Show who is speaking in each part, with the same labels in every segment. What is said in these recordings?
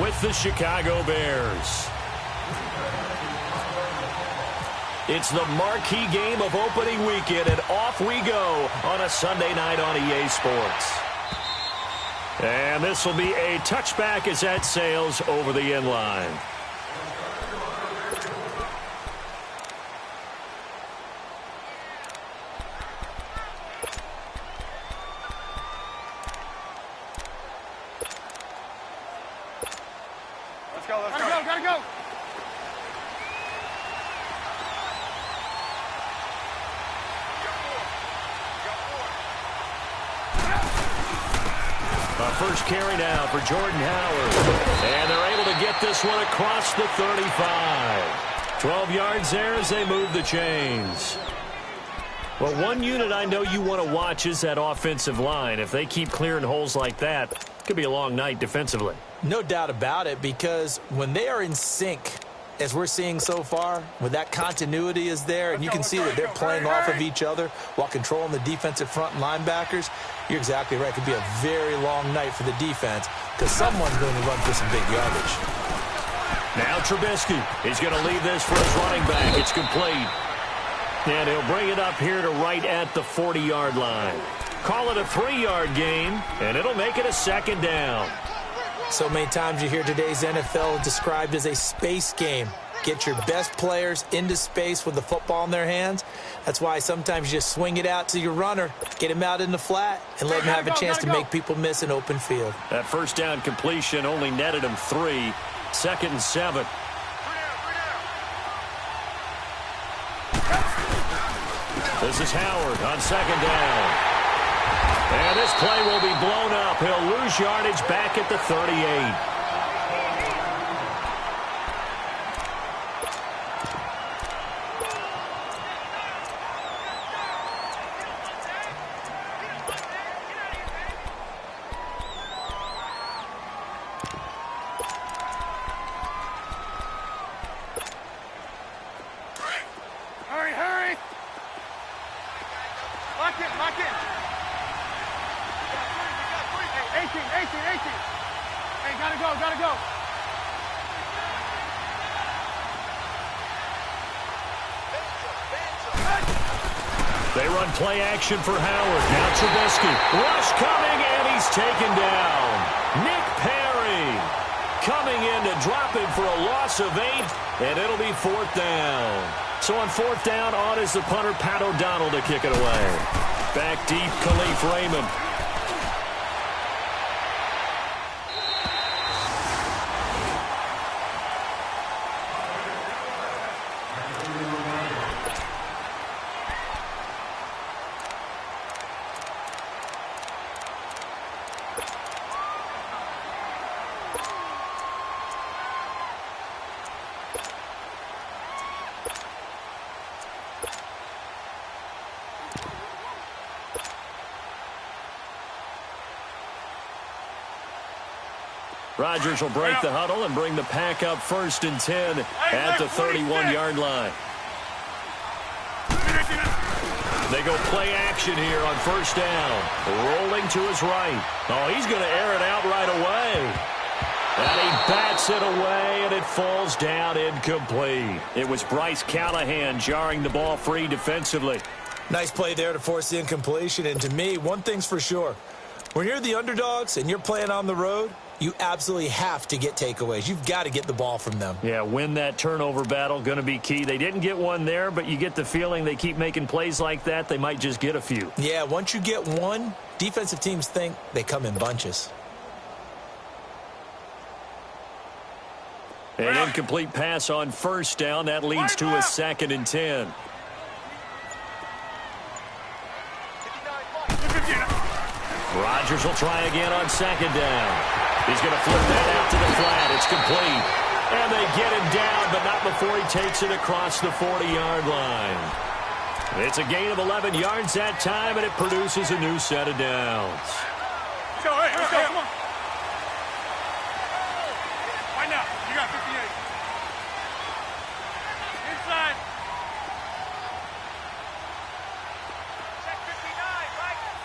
Speaker 1: with the Chicago Bears. It's the marquee game of opening weekend, and off we go on a Sunday night on EA Sports. And this will be a touchback as that sails over the end line.
Speaker 2: Let's go, gotta go.
Speaker 1: First carry now for Jordan Howard. And they're able to get this one across the 35. 12 yards there as they move the chains. Well, one unit I know you want to watch is that offensive line. If they keep clearing holes like that, it could be a long night defensively.
Speaker 3: No doubt about it, because when they are in sync, as we're seeing so far, when that continuity is there, and you can see that they're playing off of each other while controlling the defensive front and linebackers, you're exactly right. It could be a very long night for the defense because someone's going to run for some big yardage.
Speaker 1: Now Trubisky is going to leave this for his running back. It's complete. And he'll bring it up here to right at the 40-yard line. Call it a 3-yard gain, and it'll make it a second down.
Speaker 3: So many times you hear today's NFL described as a space game. Get your best players into space with the football in their hands. That's why sometimes you just swing it out to your runner, get him out in the flat, and let him have a chance to make people miss an open field.
Speaker 1: That first down completion only netted him 3. 2nd and 7. This is Howard on 2nd down. And this play will be blown up. He'll lose yardage back at the 38.
Speaker 2: Hurry. Lock in. 18. Hey, gotta go.
Speaker 1: They run play action for Howard. Now Trubisky. Rush coming, and he's taken down. Nick Perry coming in to drop him for a loss of 8, and it'll be 4th down. So on 4th down, on is the punter, Pat O'Donnell, to kick it away. Back deep, Khalif Raymond. Rodgers will break the huddle and bring the pack up 1st and 10 at the 31-yard line. They go play action here on 1st down. Rolling to his right. Oh, he's going to air it out right away. And he bats it away, and it falls down incomplete. It was Bryce Callahan jarring the ball free defensively.
Speaker 3: Nice play there to force the incompletion. And to me, one thing's for sure. When you're the underdogs and you're playing on the road, you absolutely have to get takeaways. You've got to get the ball from them.
Speaker 1: Yeah, win that turnover battle, going to be key. They didn't get one there, but you get the feeling they keep making plays like that, they might just get a few.
Speaker 3: Yeah, once you get one, defensive teams think they come in bunches.
Speaker 1: An incomplete pass on 1st down. That leads to a 2nd and 10. Rodgers will try again on 2nd down. He's going to flip that out to the flat. It's complete. And they get him down, but not before he takes it across the 40-yard line. It's a gain of 11 yards that time, and it produces a new set of downs.
Speaker 2: Let's go, come on. Right now, you got 58. Inside. Check 59,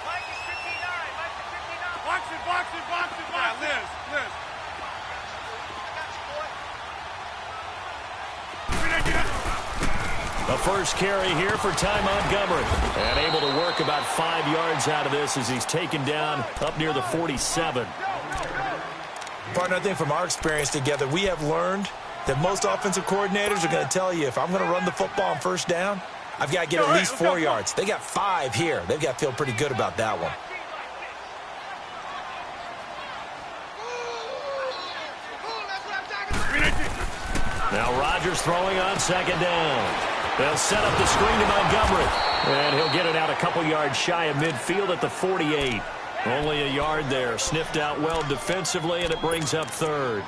Speaker 2: Mike is 59. Box it. Yeah, Liz.
Speaker 1: A first carry here for Ty Montgomery. And able to work about 5 yards out of this as he's taken down up near the 47.
Speaker 3: Partner, I think from our experience together, we have learned that most offensive coordinators are going to tell you, if I'm going to run the football on first down, I've got to get at least 4 yards. They got 5 here. They've got to feel pretty good about that one.
Speaker 1: Now Rodgers throwing on second down. They'll set up the screen to Montgomery. And he'll get it out a couple yards shy of midfield at the 48. Only a yard there. Sniffed out well defensively, and it brings up third.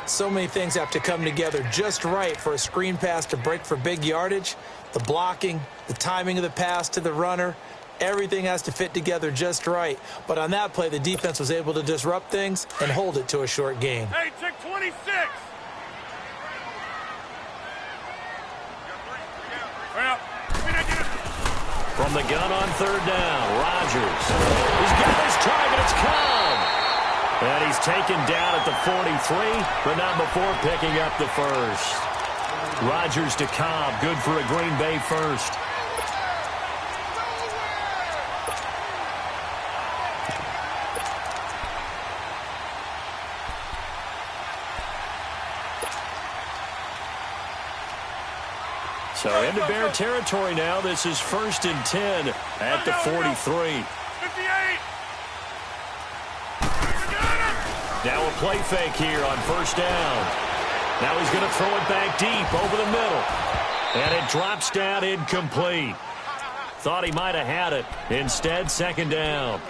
Speaker 3: So many things have to come together just right for a screen pass to break for big yardage. The blocking, the timing of the pass to the runner, everything has to fit together just right. But on that play, the defense was able to disrupt things and hold it to a short gain.
Speaker 2: Hey, check 26.
Speaker 1: From the gun on third down, Rodgers. He's got his target. It's Cobb. And he's taken down at the 43, but not before picking up the first. Rodgers to Cobb. Good for a Green Bay first. So into Bear territory now. This is 1st and 10 at the 43.
Speaker 2: 58.
Speaker 1: Now a play fake here on first down. Now he's going to throw it back deep over the middle. And it drops down incomplete. Thought he might have had it. Instead, second down.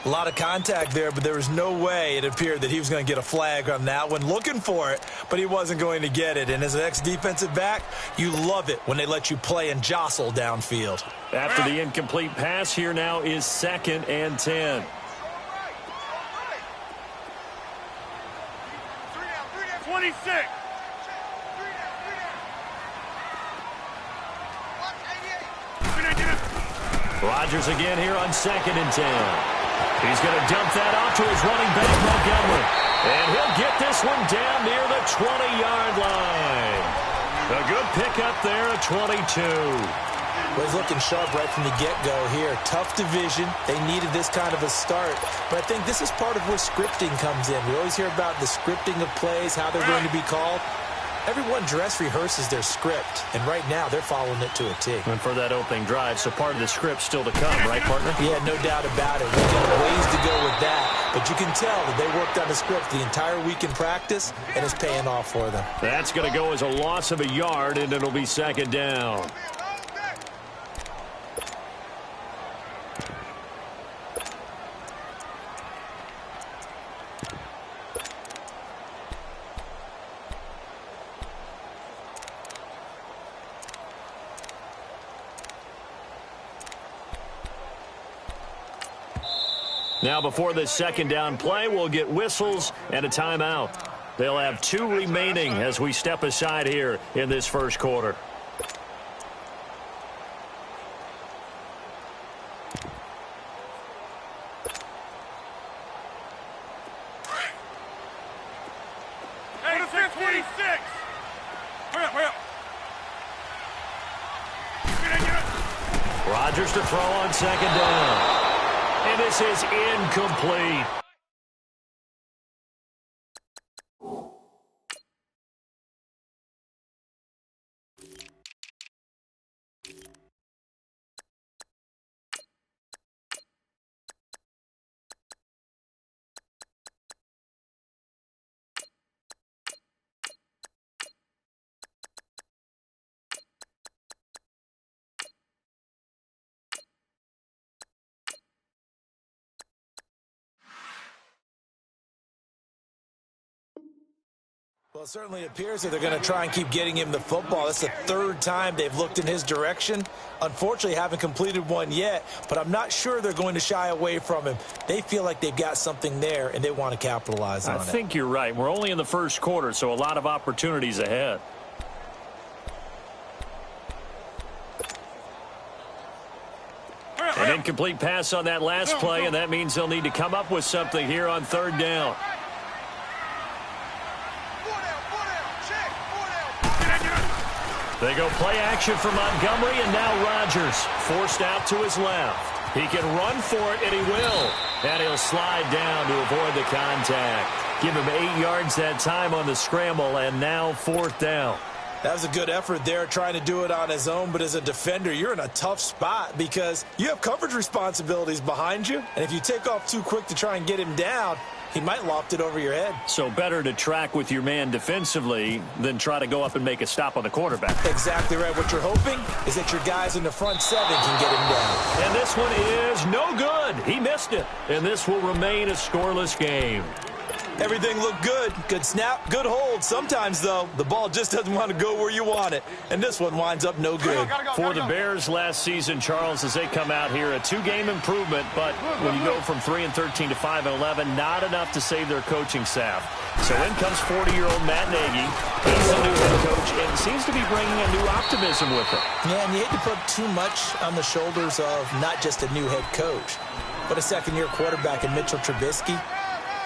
Speaker 3: A lot of contact there, but there was no way it appeared that he was going to get a flag on that one. Looking for it, but he wasn't going to get it. And as an ex-defensive back, you love it when they let you play and jostle downfield.
Speaker 1: After the incomplete pass, here now is 2nd and 10.
Speaker 2: 26.
Speaker 1: Rodgers again here on 2nd and 10. He's going to dump that off to his running back, Montgomery. And he'll get this one down near the 20-yard line. A good pickup there at 22.
Speaker 3: Well, he's looking sharp right from the get-go here. Tough division. They needed this kind of a start. But I think this is part of where scripting comes in. We always hear about the scripting of plays, how they're going to be called. Everyone dress rehearses their script, and right now they're following it to a T.
Speaker 1: And for that opening drive, so part of the script still to come, right, partner?
Speaker 3: Yeah, no doubt about it. We've got ways to go with that, but you can tell that they worked on the script the entire week in practice, and it's paying off for them.
Speaker 1: That's going to go as a loss of a yard, and it'll be second down. Now before this second down play, we'll get whistles and a timeout. They'll have 2 remaining as we step aside here in this first quarter.
Speaker 2: Hey, 26. Hurry up.
Speaker 1: Rodgers to throw on second down. And this is incomplete.
Speaker 3: Well, it certainly appears that they're going to try and keep getting him the football. That's the 3rd time they've looked in his direction. Unfortunately, haven't completed one yet, but I'm not sure they're going to shy away from him. They feel like they've got something there, and they want to capitalize on it.
Speaker 1: I think you're right. We're only in the first quarter, so a lot of opportunities ahead. An incomplete pass on that last play, and that means they'll need to come up with something here on third down. They go play action for Montgomery, and now Rodgers forced out to his left. He can run for it, and he will. And he'll slide down to avoid the contact. Give him 8 yards that time on the scramble, and now 4th down.
Speaker 3: That was a good effort there, trying to do it on his own. But as a defender, you're in a tough spot because you have coverage responsibilities behind you. And if you take off too quick to try and get him down, he might loft it over your head.
Speaker 1: So better to track with your man defensively than try to go up and make a stop on the quarterback.
Speaker 3: Exactly right. What you're hoping is that your guys in the front 7 can get him down.
Speaker 1: And this one is no good. He missed it. And this will remain a scoreless game.
Speaker 3: Everything looked good. Good snap, good hold. Sometimes, though, the ball just doesn't want to go where you want it. And this one winds up no good.
Speaker 1: For the Bears last season, Charles, as they come out here, a 2-game improvement. But when you go from 3-13 to 5-11, not enough to save their coaching staff. So in comes 40-year-old Matt Nagy. He's the new head coach and seems to be bringing a new optimism with him.
Speaker 3: Yeah, and you hate to put too much on the shoulders of not just a new head coach, but a second-year quarterback in Mitchell Trubisky.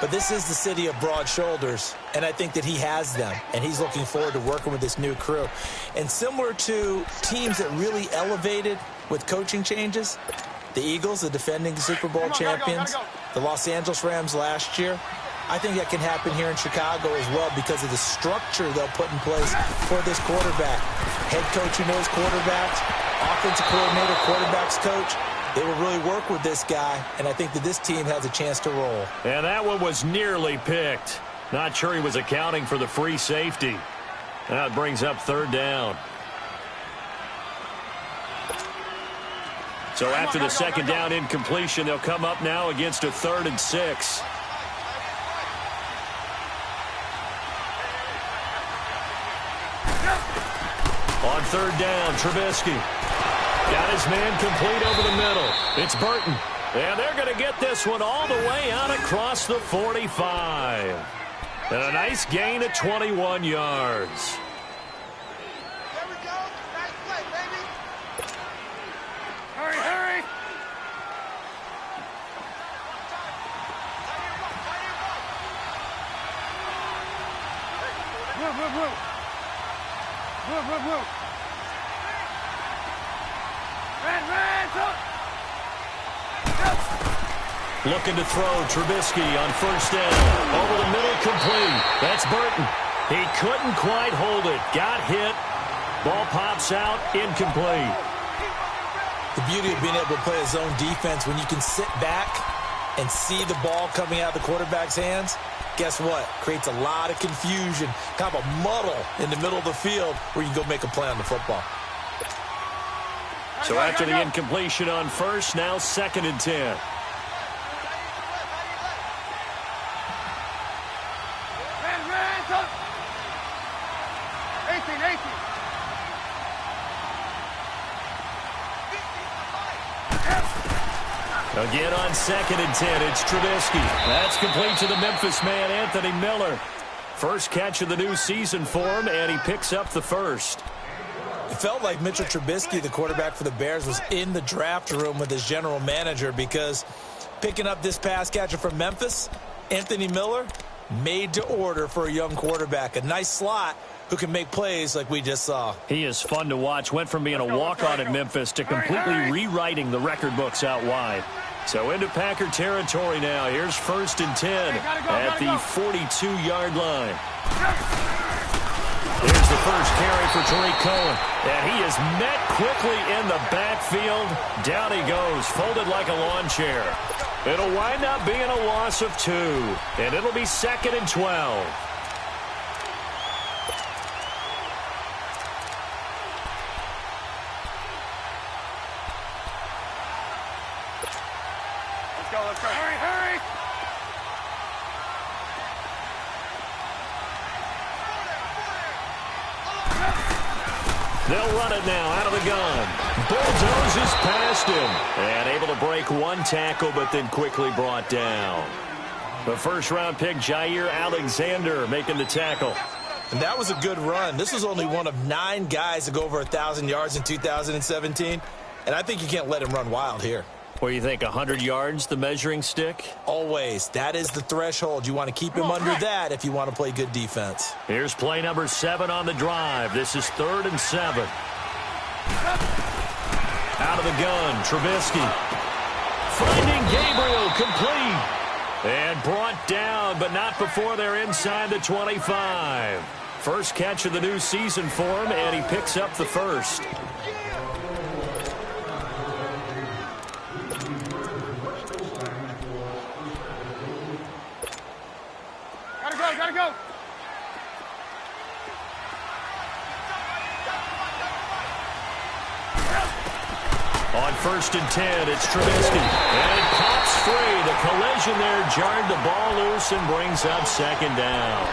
Speaker 3: But this is the city of broad shoulders, and I think that he has them, and he's looking forward to working with this new crew. And similar to teams that really elevated with coaching changes, the Eagles, the defending Super Bowl champions, the Los Angeles Rams last year, I think that can happen here in Chicago as well because of the structure they'll put in place for this quarterback. Head coach who knows quarterbacks, offensive coordinator, quarterbacks coach. They will really work with this guy, and I think that this team has a chance to roll.
Speaker 1: And that one was nearly picked. Not sure he was accounting for the free safety. That brings up 3rd down. So after the 2nd down incompletion, they'll come up now against a 3rd and 6. On 3rd down, Trubisky. Got his man complete over the middle. It's Burton. And they're going to get this one all the way out across the 45. And a nice gain of 21 yards.
Speaker 2: There we go. Nice play, baby. Hurry, hurry. Move, move, move. Move, move, move.
Speaker 1: Looking to throw, Trubisky on 1st down. Over the middle, complete. That's Burton. He couldn't quite hold it. Got hit. Ball pops out, incomplete.
Speaker 3: The beauty of being able to play a zone defense when you can sit back and see the ball coming out of the quarterback's hands, guess what? Creates a lot of confusion, kind of a muddle in the middle of the field where you can go make a play on the football.
Speaker 1: So after the incompletion on 1st, now 2nd and 10. Again on 2nd and 10, it's Trubisky. That's complete to the Memphis man, Anthony Miller. First catch of the new season for him, and he picks up the 1st.
Speaker 3: It felt like Mitchell Trubisky, the quarterback for the Bears, was in the draft room with his general manager because picking up this pass catcher from Memphis, Anthony Miller, made to order for a young quarterback. A nice slot who can make plays like we just saw.
Speaker 1: He is fun to watch. Went from being a walk-on at Memphis to completely rewriting the record books out wide. So into Packer territory now. Here's 1st and 10 at the 42-yard line. Here's the first carry for Tariq Cohen. And he is met quickly in the backfield. Down he goes, folded like a lawn chair. It'll wind up being a loss of 2. And it'll be 2nd and 12.
Speaker 2: Let's go. Hurry, hurry.
Speaker 1: They'll run it now out of the gun. Bulldozes past him. And able to break one tackle, but then quickly brought down. The first-round pick, Jair Alexander, making the tackle.
Speaker 3: And that was a good run. This was only one of 9 guys to go over 1,000 yards in 2017. And I think you can't let him run wild here.
Speaker 1: What do you think, 100 yards, the measuring stick?
Speaker 3: Always. That is the threshold. You want to keep him under that if you want to play good defense.
Speaker 1: Here's play number 7 on the drive. This is 3rd and 7. Out of the gun, Trubisky. Finding Gabriel, complete. And brought down, but not before they're inside the 25. First catch of the new season for him, and he picks up the first.
Speaker 2: Gotta go.
Speaker 1: On 1st and 10, it's Trubisky. And it pops free. The collision there jarred the ball loose and brings up 2nd down.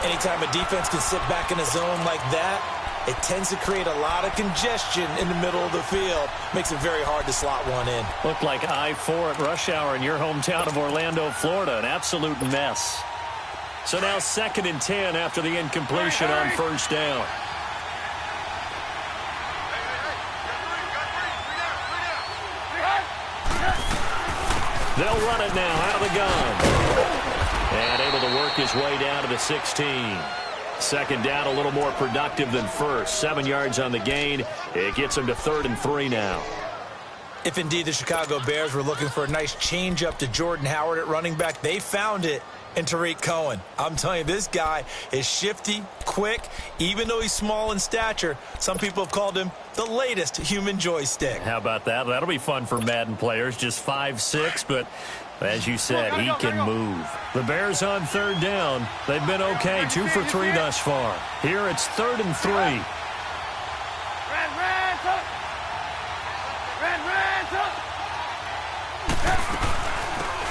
Speaker 3: Anytime a defense can sit back in a zone like that, it tends to create a lot of congestion in the middle of the field. Makes it very hard to slot one in.
Speaker 1: Looked like I-4 at rush hour in your hometown of Orlando, Florida. An absolute mess. So now 2nd and 10 after the incompletion on 1st down. They'll run it now out of the gun. And able to work his way down to the 16. 2nd down, a little more productive than 1st. 7 yards on the gain. It gets him to 3rd and 3 now.
Speaker 3: If indeed the Chicago Bears were looking for a nice change-up to Jordan Howard at running back, they found it in Tariq Cohen. I'm telling you, this guy is shifty, quick. Even though he's small in stature, some people have called him the latest human joystick.
Speaker 1: How about that? That'll be fun for Madden players. Just 5'6", but as you said, he can move. The Bears on 3rd down. They've been okay, 2 for 3 thus far. Here it's 3rd and 3.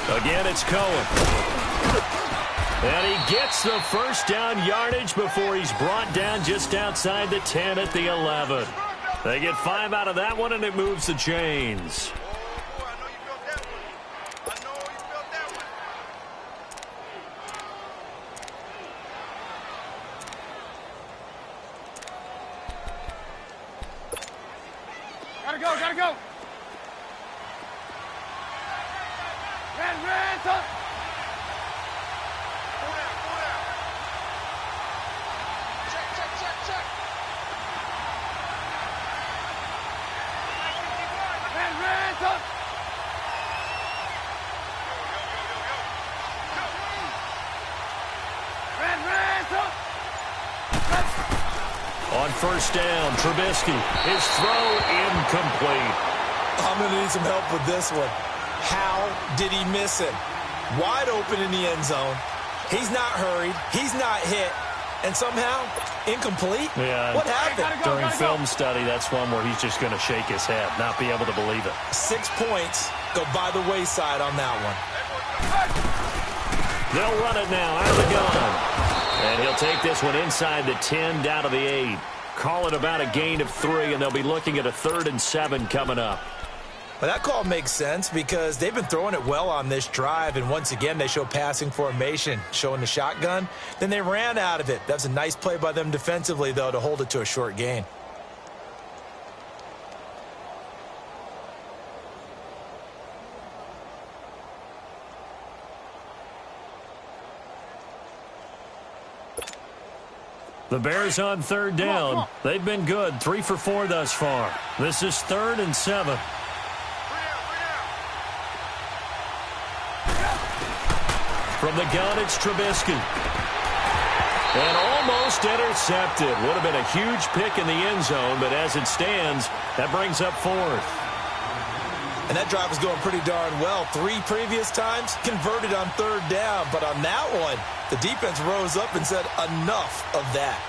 Speaker 1: Again, it's Cohen. And he gets the 1st down yardage before he's brought down just outside the 10 at the 11. They get 5 out of that one, and it moves the chains.
Speaker 2: Gotta go. Ran. Check.
Speaker 1: On 1st down, Trubisky. His throw incomplete.
Speaker 3: I'm going to need some help with this one. How did he miss it? Wide open in the end zone. He's not hurried. He's not hit. And somehow, incomplete?
Speaker 1: Yeah.
Speaker 3: What happened?
Speaker 1: During film study, that's one where he's just going to shake his head, not be able to believe it.
Speaker 3: 6 points go by the wayside on that one.
Speaker 1: They'll run it now out of the gun. And he'll take this one inside the 10, down to the 8. Call it about a gain of 3, and they'll be looking at a 3rd and 7 coming up.
Speaker 3: Well, that call makes sense because they've been throwing it well on this drive, and once again, they show passing formation, showing the shotgun. Then they ran out of it. That's a nice play by them defensively, though, to hold it to a short gain.
Speaker 1: The Bears on 3rd down. They've been good, 3 for 4 thus far. This is 3rd and 7. From the gun, it's Trubisky. And almost intercepted. Would have been a huge pick in the end zone, but as it stands, that brings up 4th.
Speaker 3: And that drive was going pretty darn well. 3 previous times converted on 3rd down. But on that one, the defense rose up and said, enough of that.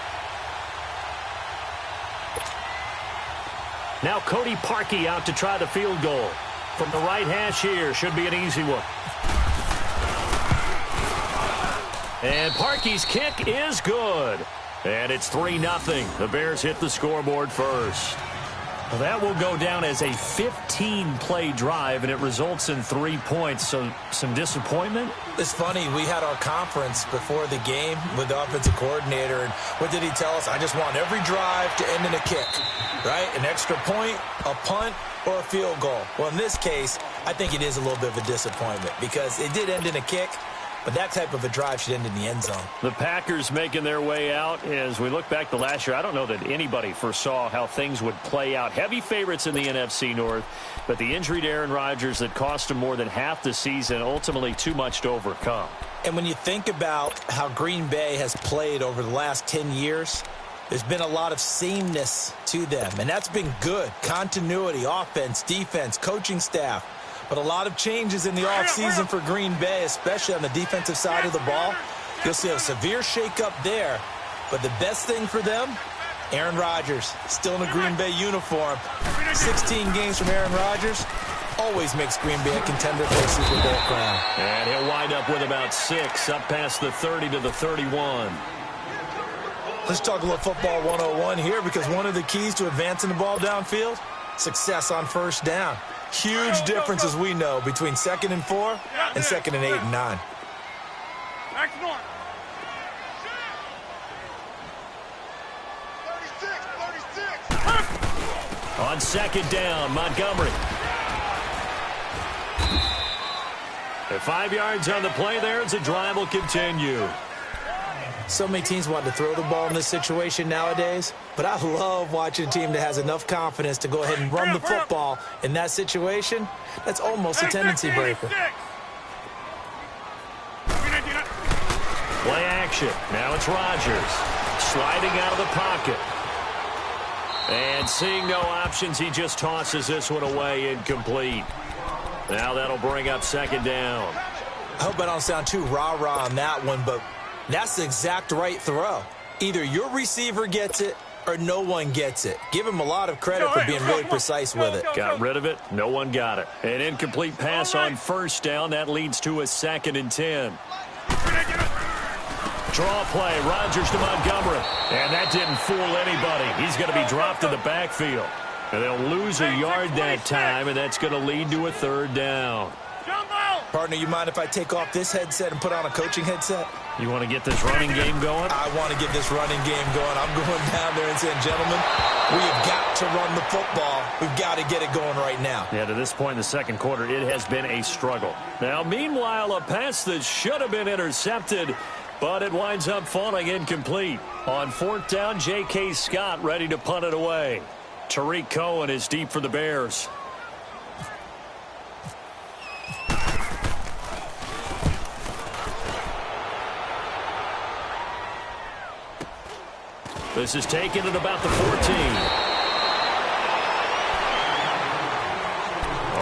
Speaker 1: Now Cody Parkey out to try the field goal. From the right hash here, should be an easy one. And Parkey's kick is good. And it's 3-0. The Bears hit the scoreboard first. Well, that will go down as a 15-play drive, and it results in 3 points. So some disappointment?
Speaker 3: It's funny. We had our conference before the game with the offensive coordinator, and what did he tell us? I just want every drive to end in a kick, right? An extra point, a punt, or a field goal. Well, in this case, I think it is a little bit of a disappointment because it did end in a kick, but that type of a drive should end in the end zone.
Speaker 1: The Packers making their way out. As we look back to last year, I don't know that anybody foresaw how things would play out. Heavy favorites in the NFC North, but the injury to Aaron Rodgers that cost him more than half the season, ultimately too much to overcome.
Speaker 3: And when you think about how Green Bay has played over the last 10 years, there's been a lot of sameness to them, and that's been good. Continuity, offense, defense, coaching staff. But a lot of changes in the offseason for Green Bay, especially on the defensive side of the ball. You'll see a severe shakeup there. But the best thing for them, Aaron Rodgers, still in a Green Bay uniform. 16 games from Aaron Rodgers always makes Green Bay a contender for a Super Bowl crown.
Speaker 1: And he'll wind up with about 6, up past the 30 to the 31.
Speaker 3: Let's talk a little football 101 here, because one of the keys to advancing the ball downfield, success on first down. Huge difference, as we know, between 2nd and 4 and 2nd and 8 and 9.
Speaker 1: On 2nd down, Montgomery. At 5 yards on the play there as the drive will continue.
Speaker 3: So many teams want to throw the ball in this situation nowadays, but I love watching a team that has enough confidence to go ahead and run the football in that situation. That's almost a tendency breaker.
Speaker 1: Play action. Now it's Rodgers sliding out of the pocket. And seeing no options, he just tosses this one away, incomplete. Now that'll bring up 2nd down.
Speaker 3: I hope I don't sound too rah-rah on that one, but that's the exact right throw. Either your receiver gets it or no one gets it. Give him a lot of credit for being really precise with it.
Speaker 1: Got rid of it. No one got it. An incomplete pass on 1st down. That leads to a 2nd and 10. Draw play. Rodgers to Montgomery. And that didn't fool anybody. He's going to be dropped in the backfield. And they'll lose a yard that time, and that's going to lead to a 3rd down.
Speaker 3: Partner, you mind if I take off this headset and put on a coaching headset?
Speaker 1: You want to get this running game going?
Speaker 3: I want to get this running game going. I'm going down there and saying, gentlemen, we have got to run the football. We've got to get it going right now.
Speaker 1: Yeah, to this point in the 2nd quarter, it has been a struggle. Now, meanwhile, a pass that should have been intercepted, but it winds up falling incomplete. On 4th down, J.K. Scott ready to punt it away. Tariq Cohen is deep for the Bears. This is taken at about the 14.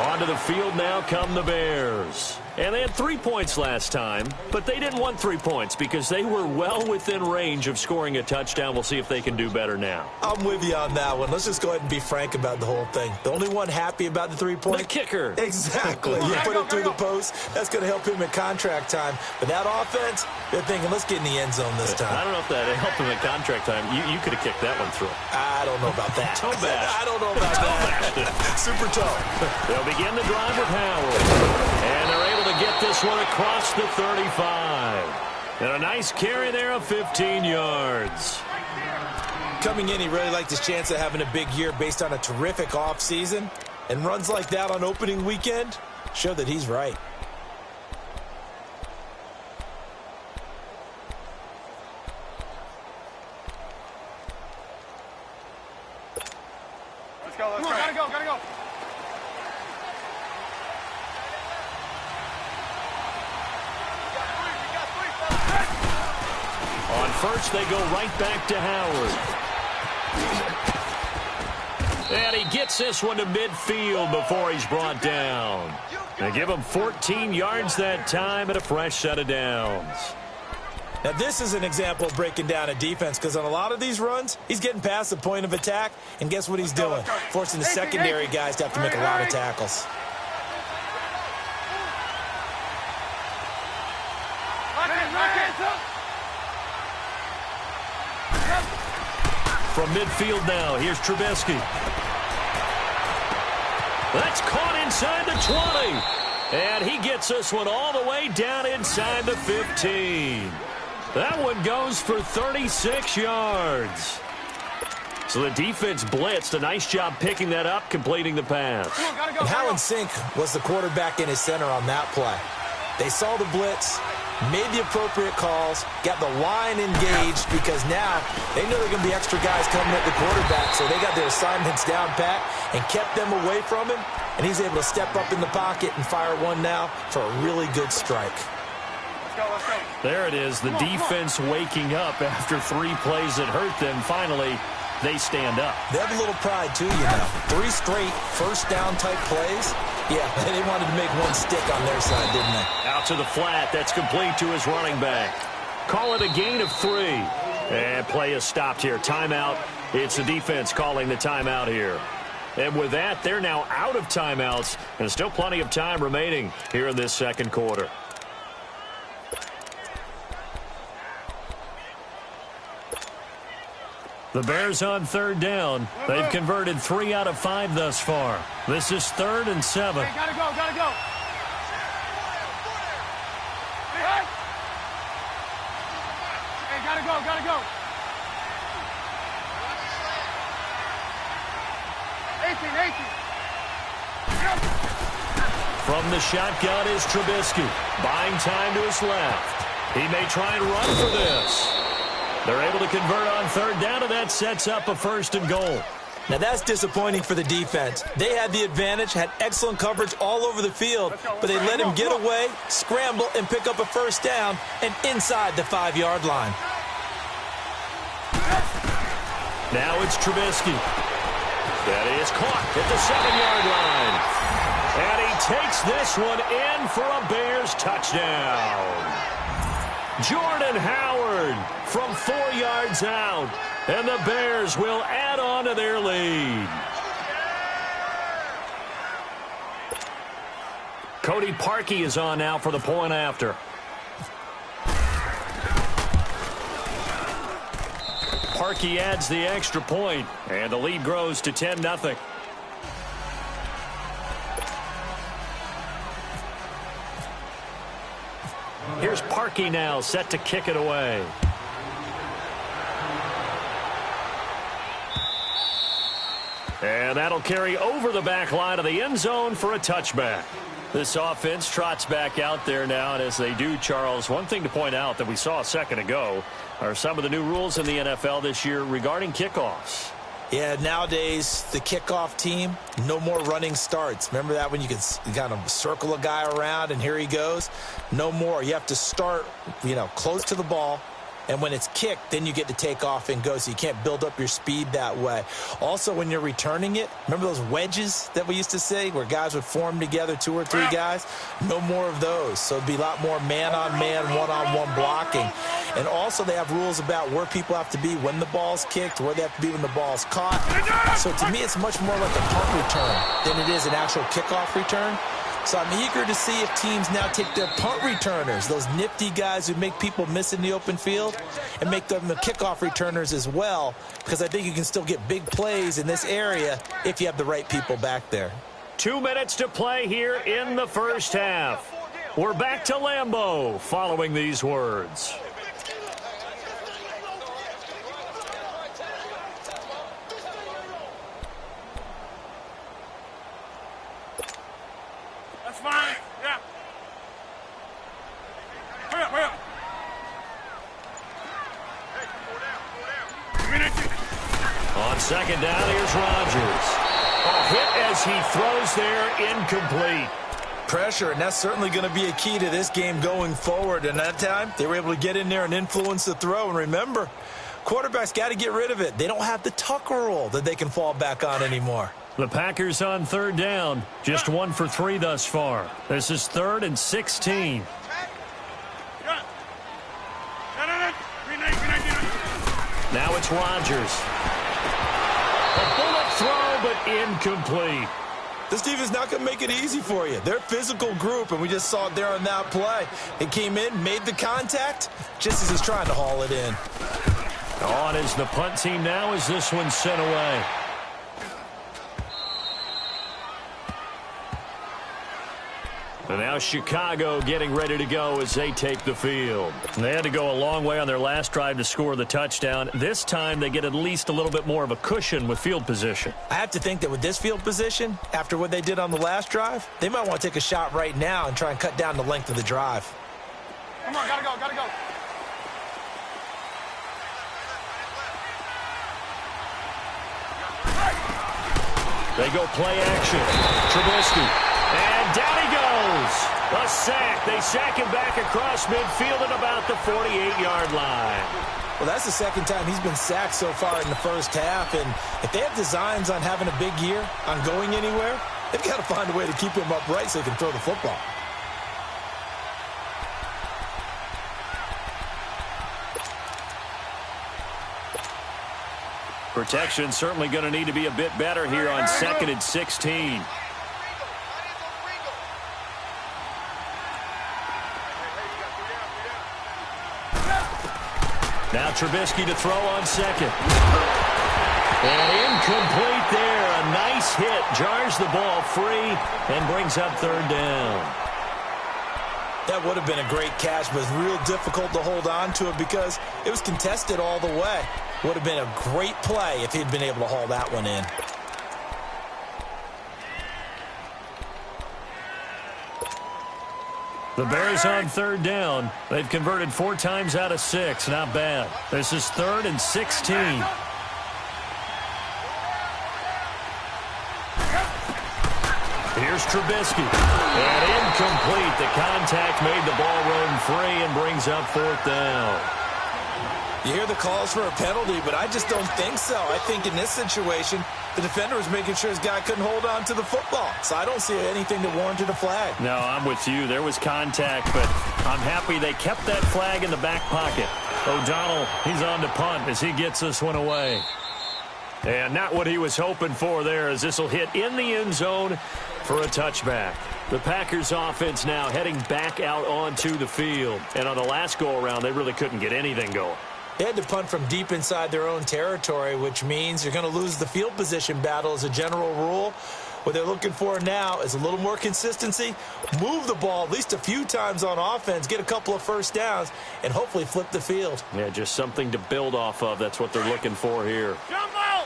Speaker 1: Onto the field now come the Bears. And they had 3 points last time, but they didn't want 3 points because they were well within range of scoring a touchdown. We'll see if they can do better now.
Speaker 3: I'm with you on that one. Let's just go ahead and be frank about the whole thing. The only one happy about the 3-point?
Speaker 1: The kicker.
Speaker 3: Exactly. You put it through the post. That's going to help him at contract time. But that offense, they're thinking, let's get in the end zone this time.
Speaker 1: I don't know if that helped him at contract time. You could have kicked that one through.
Speaker 3: I don't know about that.
Speaker 1: Toe bash.
Speaker 3: I don't know about that. Super toe.
Speaker 1: They'll begin the drive with Howard. And they're able to get this one across the 35. And a nice carry there of 15 yards.
Speaker 3: Coming in, he really liked his chance of having a big year based on a terrific offseason. And runs like that on opening weekend show that he's right.
Speaker 2: Let's go, let's go. Gotta go, gotta go.
Speaker 1: On 1st, they go right back to Howard. And he gets this one to midfield before he's brought down. They give him 14 yards that time and a fresh set of downs.
Speaker 3: Now, this is an example of breaking down a defense, because on a lot of these runs, he's getting past the point of attack, and guess what he's doing? Forcing the secondary guys to have to make a lot of tackles.
Speaker 1: From midfield now, here's Trubisky. That's caught inside the 20. And he gets this one all the way down inside the 15. That one goes for 36 yards. So the defense blitzed. A nice job picking that up, completing the pass.
Speaker 3: And how in sync was the quarterback in his center on that play? They saw the blitz, made the appropriate calls, got the line engaged because now they know they're going to be extra guys coming at the quarterback, so they got their assignments down pat and kept them away from him, and he's able to step up in the pocket and fire one now for a really good strike.
Speaker 2: Let's go.
Speaker 1: There it is, the defense waking up after 3 plays that hurt them. Finally, they stand up.
Speaker 3: They have a little pride, too, you know. 3 straight first-down type plays. Yeah, they wanted to make one stick on their side, didn't they?
Speaker 1: Out to the flat. That's complete to his running back. Call it a gain of 3. And play is stopped here. Timeout. It's the defense calling the timeout here. And with that, they're now out of timeouts. And still plenty of time remaining here in this second quarter. The Bears on third down. They've converted 3 out of 5 thus far. This is 3rd and 7.
Speaker 2: Hey, gotta go, gotta go. Hey, gotta go, gotta go. 18.
Speaker 1: From the shotgun is Trubisky. Buying time to his left. He may try and run for this. They're able to convert on third down, and that sets up a 1st and goal.
Speaker 3: Now, that's disappointing for the defense. They had the advantage, had excellent coverage all over the field, but they let him get away, scramble, and pick up a 1st down and inside the 5-yard line.
Speaker 1: Now it's Trubisky. That is caught at the 7-yard line. And he takes this one in for a Bears touchdown. Jordan Howard from 4 yards out. And the Bears will add on to their lead. Cody Parkey is on now for the point after. Parkey adds the extra point, and the lead grows to 10-0. Here's Parkey now, set to kick it away. And that'll carry over the back line of the end zone for a touchback. This offense trots back out there now, and as they do, Charles, one thing to point out that we saw a second ago are some of the new rules in the NFL this year regarding kickoffs.
Speaker 3: Yeah, nowadays, the kickoff team, no more running starts. Remember that when you could kind of circle a guy around and here he goes? No more. You have to start, close to the ball. And when it's kicked, then you get to take off and go, so you can't build up your speed that way. Also, when you're returning it, remember those wedges that we used to say where guys would form together, 2 or 3 guys? No more of those. So it'd be a lot more man-on-man, one-on-one blocking. And also they have rules about where people have to be when the ball's kicked, where they have to be when the ball's caught. So to me, it's much more like a punt return than it is an actual kickoff return. So I'm eager to see if teams now take their punt returners, those nifty guys who make people miss in the open field, and make them the kickoff returners as well, because I think you can still get big plays in this area if you have the right people back there.
Speaker 1: 2 minutes to play here in the first half. We're back to Lambeau following these words.
Speaker 2: Fine. Yeah. Hurry up.
Speaker 1: On second down, here's Rodgers. A hit as he throws there, incomplete.
Speaker 3: Pressure, and that's certainly going to be a key to this game going forward. And that time, they were able to get in there and influence the throw. And remember, quarterbacks got to get rid of it. They don't have the Tucker rule that they can fall back on anymore.
Speaker 1: The Packers on third down, just 1 for 3 thus far. This is 3rd and 16. Now it's Rodgers. A bullet throw, but incomplete.
Speaker 3: This defense is not going to make it easy for you. They're a physical group, and we just saw it there on that play. It came in, made the contact, just as he's trying to haul it in.
Speaker 1: On is the punt team now as this one's sent away. And now Chicago getting ready to go as they take the field. They had to go a long way on their last drive to score the touchdown. This time they get at least a little bit more of a cushion with field position.
Speaker 3: I have to think that with this field position, after what they did on the last drive, they might want to take a shot right now and try and cut down the length of the drive.
Speaker 2: Come on, gotta go, gotta go.
Speaker 1: They go play action. Trubisky. And down he goes. A sack. They sack him back across midfield at about the 48-yard line.
Speaker 3: Well, that's the second time he's been sacked so far in the first half. And if they have designs on having a big year, on going anywhere, they've got to find a way to keep him upright so he can throw the football.
Speaker 1: Protection certainly going to need to be a bit better here on 2nd and 16. Now Trubisky to throw on second. And incomplete there. A nice hit. Jars the ball free and brings up third down.
Speaker 3: That would have been a great catch, but it's real difficult to hold on to it because it was contested all the way. Would have been a great play if he'd been able to haul that one in.
Speaker 1: The Bears on third down. They've converted 4 times out of 6. Not bad. This is 3rd and 16. Here's Trubisky. And incomplete. The contact made the ball run free and brings up 4th down.
Speaker 3: You hear the calls for a penalty, but I just don't think so. I think in this situation, the defender was making sure his guy couldn't hold on to the football. So I don't see anything that warranted a flag.
Speaker 1: No, I'm with you. There was contact, but I'm happy they kept that flag in the back pocket. O'Donnell, he's on to punt as he gets this one away. And not what he was hoping for there, as this will hit in the end zone for a touchback. The Packers offense now heading back out onto the field. And on the last go-around, they really couldn't get anything going.
Speaker 3: They had to punt from deep inside their own territory, which means you're going to lose the field position battle as a general rule. What they're looking for now is a little more consistency, move the ball at least a few times on offense, get a couple of first downs, and hopefully flip the field.
Speaker 1: Yeah, just something to build off of. That's what they're looking for here.
Speaker 2: Jumbo!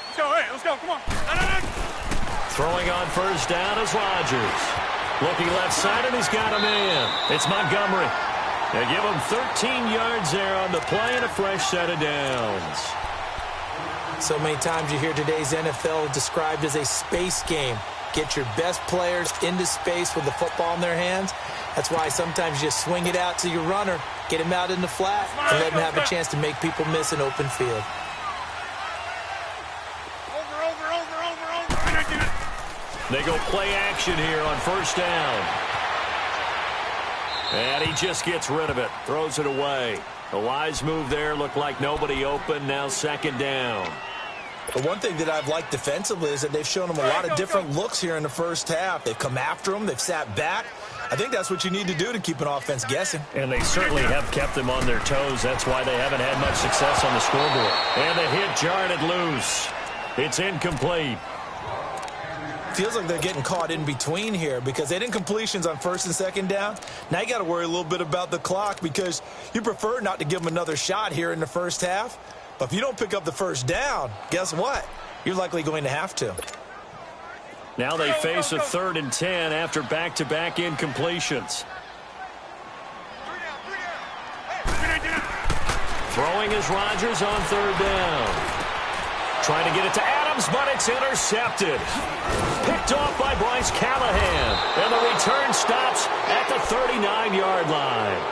Speaker 2: Let's go, hey, let's go, come on.
Speaker 1: Throwing on first down is Rodgers. Looking left side, and he's got a man. It's Montgomery. They give him 13 yards there on the play and a fresh set of downs.
Speaker 3: So many times you hear today's NFL described as a space game. Get your best players into space with the football in their hands. That's why sometimes you just swing it out to your runner, get him out in the flat, and let him have a chance to make people miss an open field.
Speaker 1: They go play action here on first down. And he just gets rid of it, throws it away. A wise move there, looked like nobody open, now second down.
Speaker 3: The one thing that I've liked defensively is that they've shown them a lot of different looks here in the first half. They've come after them, they've sat back. I think that's what you need to do to keep an offense guessing.
Speaker 1: And they certainly have kept them on their toes. That's why they haven't had much success on the scoreboard. And the hit jarred it loose. It's incomplete.
Speaker 3: Feels like they're getting caught in between here because they didn't completions on first and second down. Now you got to worry a little bit about the clock because you prefer not to give them another shot here in the first half. But if you don't pick up the first down, guess what? You're likely going to have to.
Speaker 1: Now they face a 3rd and 10 after back-to-back incompletions. Throwing is Rodgers on 3rd down. Trying to get it to Adams, but it's intercepted. Picked off by Bryce Callahan. And the return stops at the 39-yard line.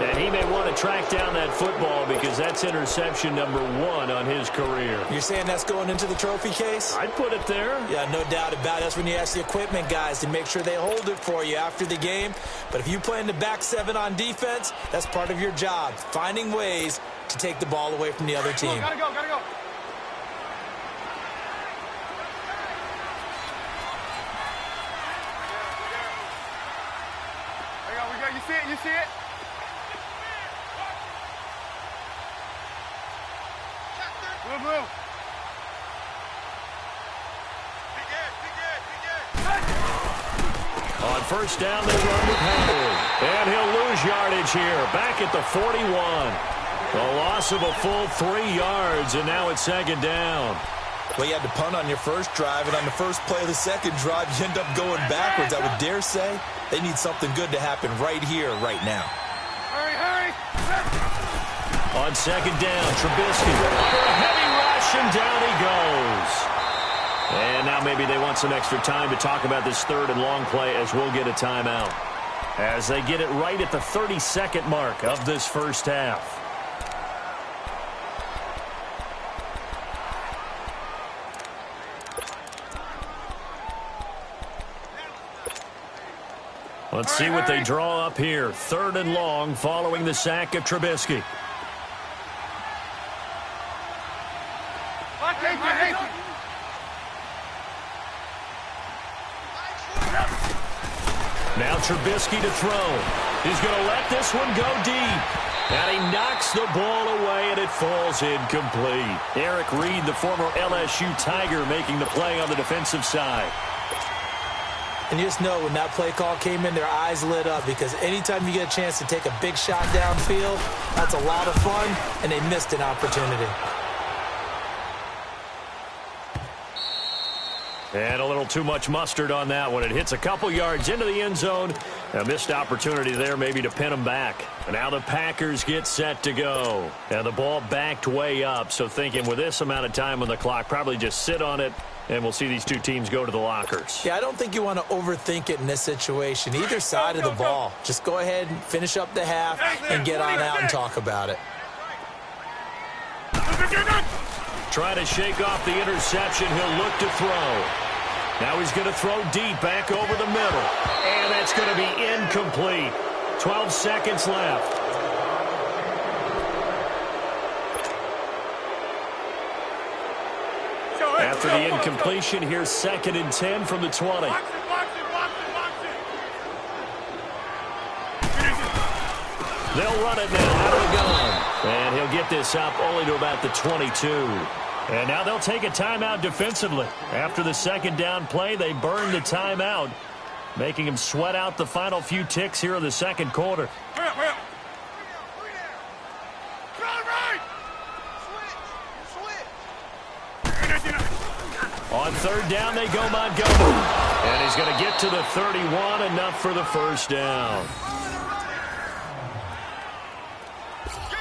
Speaker 1: And he may want to track down that football because that's interception number 1 on his career.
Speaker 3: You're saying that's going into the trophy case?
Speaker 1: I'd put it there.
Speaker 3: Yeah, no doubt about it. That's when you ask the equipment guys to make sure they hold it for you after the game. But if you play in the back 7 on defense, that's part of your job, finding ways to take the ball away from the other team.
Speaker 2: Gotta go, gotta go. You see it? You see it? Blue, blue.
Speaker 1: On first down, they run with Howard. And he'll lose yardage here, back at the 41. A loss of a full 3 yards, and now it's second down.
Speaker 3: Well, you had to punt on your first drive, and on the first play of the second drive, you end up going backwards. I would dare say they need something good to happen right here, right now.
Speaker 2: Hurry!
Speaker 1: On second down, Trubisky under a heavy rush, and down he goes. And now maybe they want some extra time to talk about this third and long play as we'll get a timeout. As they get it right at the 30-second mark of this first half. Let's see what they draw up here. Third and long following the sack of Trubisky. Now Trubisky to throw. He's going to let this one go deep. And he knocks the ball away, and it falls incomplete. Eric Reed, the former LSU Tiger, making the play on the defensive side.
Speaker 3: And you just know when that play call came in, their eyes lit up, because anytime you get a chance to take a big shot downfield, that's a lot of fun, and they missed an opportunity.
Speaker 1: And a little too much mustard on that one. It hits a couple yards into the end zone. A missed opportunity there maybe to pin them back. And now the Packers get set to go. And the ball backed way up. So thinking with this amount of time on the clock, probably just sit on it, and we'll see these two teams go to the lockers.
Speaker 3: Yeah, I don't think you want to overthink it in this situation. Either side of the ball. Just go ahead and finish up the half and get on out and talk about it.
Speaker 1: Trying to shake off the interception. He'll look to throw. Now he's going to throw deep back over the middle. And that's going to be incomplete. 12 seconds left. After the incompletion, here's 2nd and 10 from the 20. They'll run it now out of the gun. And he'll get this up only to about the 22. And now they'll take a timeout defensively. After the second down play, they burn the timeout, making him sweat out the final few ticks here in the second quarter. On third down, they go Montgomery. And he's going to get to the 31, enough for the first down.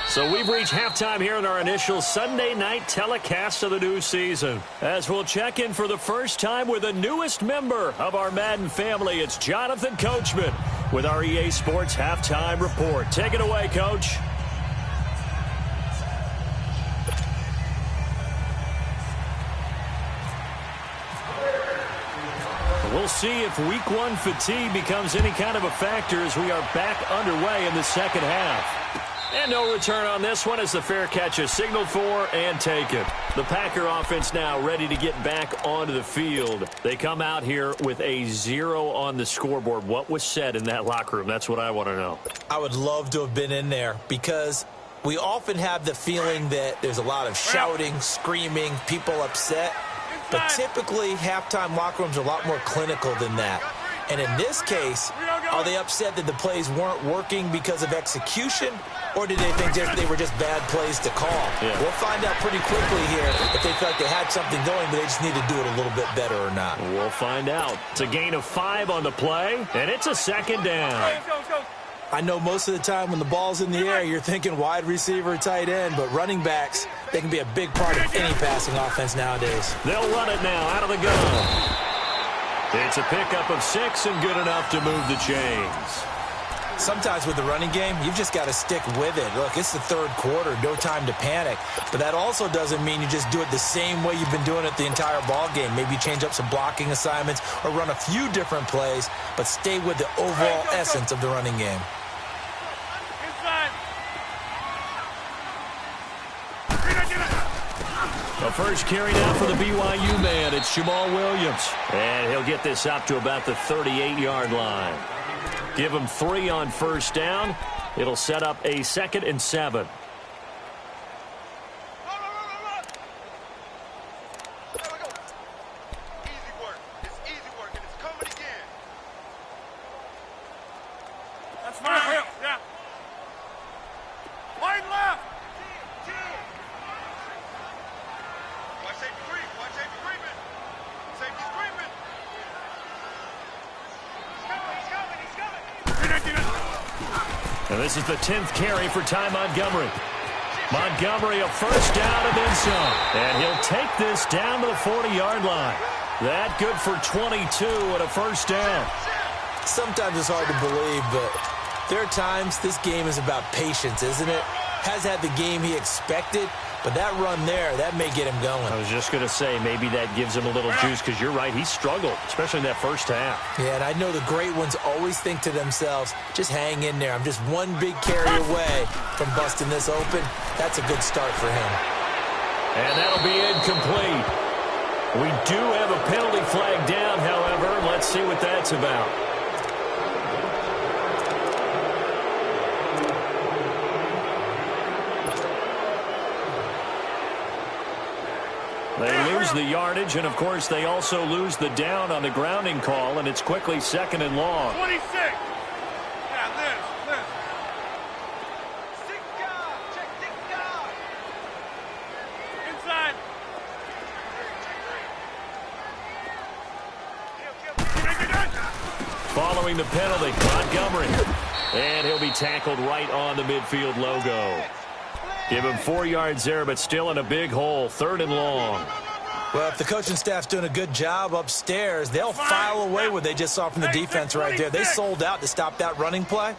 Speaker 1: So we've reached halftime here in our initial Sunday night telecast of the new season. As we'll check in for the first time with the newest member of our Madden family, it's Jonathan Coachman with our EA Sports Halftime Report. Take it away, Coach. We'll see if Week 1 fatigue becomes any kind of a factor as we are back underway in the second half. And no return on this one as the fair catch is signaled for and taken. The Packer offense now ready to get back onto the field. They come out here with a 0 on the scoreboard. What was said in that locker room? That's what I want to know.
Speaker 3: I would love to have been in there because we often have the feeling that there's a lot of shouting, screaming, people upset. But typically, halftime locker rooms are a lot more clinical than that. And in this case, are they upset that the plays weren't working because of execution? Or did they think they were just bad plays to call?
Speaker 1: Yeah.
Speaker 3: We'll find out pretty quickly here if they felt like they had something going, but they just need to do it a little bit better or not.
Speaker 1: We'll find out. It's a gain of 5 on the play, and it's a second down.
Speaker 2: Let's go.
Speaker 3: I know most of the time when the ball's in the air, you're thinking wide receiver, tight end, but running backs, they can be a big part of any passing offense nowadays.
Speaker 1: They'll run it now out of the gun. It's a pickup of 6 and good enough to move the chains.
Speaker 3: Sometimes with the running game, you've just got to stick with it. Look, it's the third quarter, no time to panic. But that also doesn't mean you just do it the same way you've been doing it the entire ball game. Maybe change up some blocking assignments or run a few different plays, but stay with the overall essence of the running game.
Speaker 1: The first carry now for the BYU man. It's Jamal Williams. And he'll get this up to about the 38-yard line. Give him 3 on first down. It'll set up a 2nd and 7.
Speaker 2: That's fine. Yeah. Wide left. Watch safety creep. Watch safety creeping. Safety's creeping. He's coming.
Speaker 1: And this is the 10th carry for Ty Montgomery. Montgomery, a first down and then some. And he'll take this down to the 40-yard line. That good for 22 and a first down.
Speaker 3: Sometimes it's hard to believe, but there are times this game is about patience, isn't it? Has had the game he expected, but that run there, that may get him going.
Speaker 1: I was just going to say, maybe that gives him a little juice, because you're right, he struggled, especially in that first half.
Speaker 3: Yeah, and I know the great ones always think to themselves, just hang in there. I'm just one big carry away from busting this open. That's a good start for him.
Speaker 1: And that'll be incomplete. We do have a penalty flag down, however. Let's see what that's about. They lose the yardage, and, of course, they also lose the down on the grounding call, and it's quickly 2nd and long.
Speaker 2: 26. Yeah, Liz. Stick guard. Check stick guard. Inside.
Speaker 1: Following the penalty, Montgomery. And he'll be tackled right on the midfield logo. Give him 4 yards there, but still in a big hole. 3rd and long.
Speaker 3: Well, if the coaching staff's doing a good job upstairs, they'll file away what they just saw from the defense right there. They sold out to stop that running play.